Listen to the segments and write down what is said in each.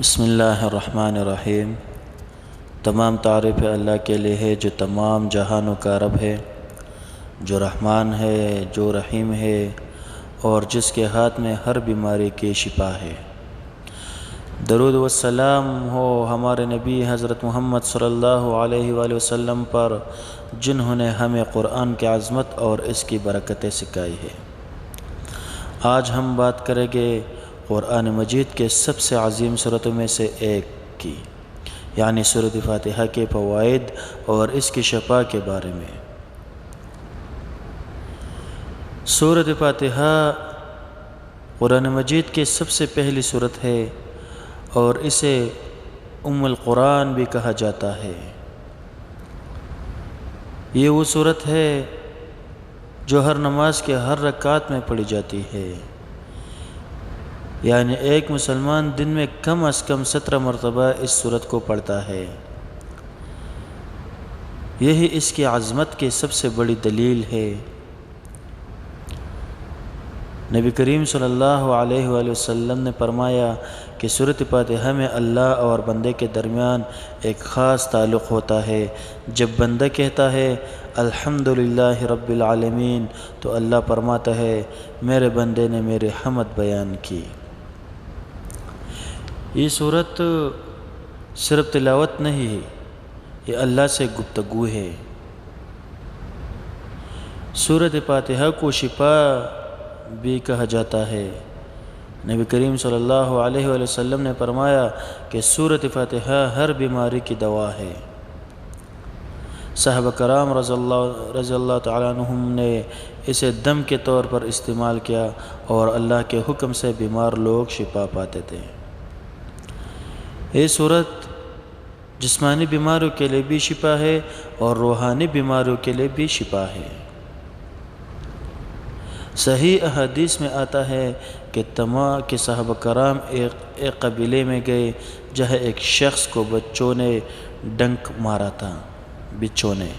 بسم اللہ الرحمن الرحیم۔ تمام تعریف اللہ کے لیے ہے جو تمام جہانوں کا رب ہے، جو رحمان ہے، جو رحیم ہے، اور جس کے ہاتھ میں ہر بیماری کی شفا ہے۔ درود و سلام ہو ہمارے نبی حضرت محمد صلی اللہ علیہ وآلہ وسلم پر، جنہوں نے ہمیں قرآن کی عظمت اور اس کی برکتیں سکھائی ہے۔ آج ہم بات کریں گے قرآن مجید کے سب سے عظیم سورتوں میں سے ایک کی، یعنی سورۃ فاتحہ کے فوائد اور اس کی شفا کے بارے میں۔ سورۃ فاتحہ قرآن مجید کی سب سے پہلی سورت ہے اور اسے ام القرآن بھی کہا جاتا ہے۔ یہ وہ سورت ہے جو ہر نماز کے ہر رکعت میں پڑھی جاتی ہے، یعنی ایک مسلمان دن میں کم از کم 17 مرتبہ اس سورت کو پڑھتا ہے۔ یہی اس کی عظمت کی سب سے بڑی دلیل ہے۔ نبی کریم صلی اللہ علیہ وآلہ وسلم نے فرمایا کہ سورۃ فاتحہ میں اللہ اور بندے کے درمیان ایک خاص تعلق ہوتا ہے۔ جب بندہ کہتا ہے الحمدللہ رب العالمین تو اللہ فرماتا ہے میرے بندے نے میری حمد بیان کی۔ یہ سورت صرف تلاوت نہیں ہے، یہ اللہ سے گفتگو ہے۔ سورۃ فاتحہ کو شفا بھی کہا جاتا ہے۔ نبی کریم صلی اللہ علیہ وآلہ وسلم نے فرمایا کہ سورۃ فاتحہ ہر بیماری کی دوا ہے۔ صحابہ کرام رضی اللہ تعالیٰ عنہم نے اسے دم کے طور پر استعمال کیا اور اللہ کے حکم سے بیمار لوگ شفا پاتے تھے۔ یہ سورت جسمانی بیماریوں کے لیے بھی شفا ہے اور روحانی بیماریوں کے لیے بھی شفا ہے۔ صحیح احادیث میں آتا ہے کہ صحابہ کرام ایک قبیلے میں گئے جہاں ایک شخص کو بچوں نے ڈنک مارا تھا۔ بچوں نے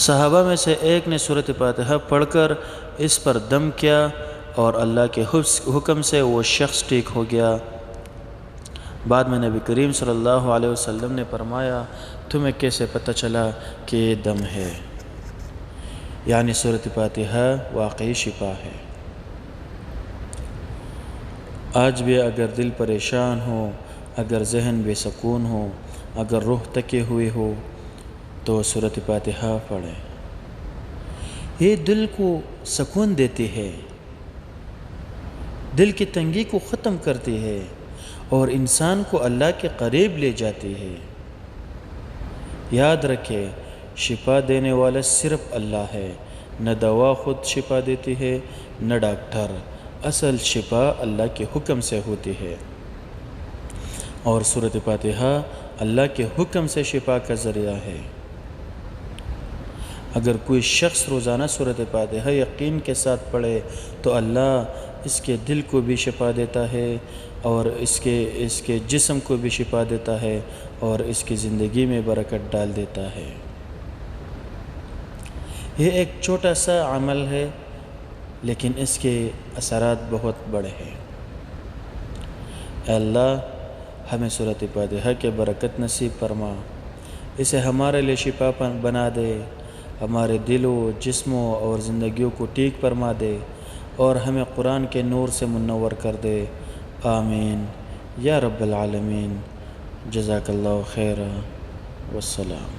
صحابہ میں سے ایک نے سورۃ فاتحہ پڑھ کر اس پر دم کیا اور اللہ کے حکم سے وہ شخص ٹھیک ہو گیا۔ بعد میں نبی کریم صلی اللہ علیہ وسلم نے فرمایا تمہیں کیسے پتہ چلا کہ یہ دم ہے؟ یعنی سورۃ فاتحہ واقعی شفا ہے۔ آج بھی اگر دل پریشان ہو، اگر ذہن بے سکون ہو، اگر روح تکی ہوئی ہو تو سورۃ فاتحہ پڑھیں۔ یہ دل کو سکون دیتی ہے، دل کی تنگی کو ختم کرتی ہے اور انسان کو اللہ کے قریب لے جاتی ہے۔ یاد رکھے شفا دینے والا صرف اللہ ہے، نہ دوا خود شفا دیتی ہے نہ ڈاکٹر۔ اصل شفا اللہ کے حکم سے ہوتی ہے اور سورۃ فاتحہ اللہ کے حکم سے شفا کا ذریعہ ہے۔ اگر کوئی شخص روزانہ سورۃ فاتحہ یقین کے ساتھ پڑھے تو اللہ اس کے دل کو بھی شفا دیتا ہے اور اس کے جسم کو بھی شفا دیتا ہے اور اس کی زندگی میں برکت ڈال دیتا ہے۔ یہ ایک چھوٹا سا عمل ہے لیکن اس کے اثرات بہت بڑے ہیں۔ اے اللہ ہمیں سورۃ فاتحہ کے برکت نصیب فرما، اسے ہمارے لیے شفا بنا دے، ہمارے دلوں، جسموں اور زندگیوں کو ٹھیک فرما دے اور ہمیں قرآن کے نور سے منور کر دے۔ آمین یا رب العالمین۔ جزاک اللہ خیر والسلام۔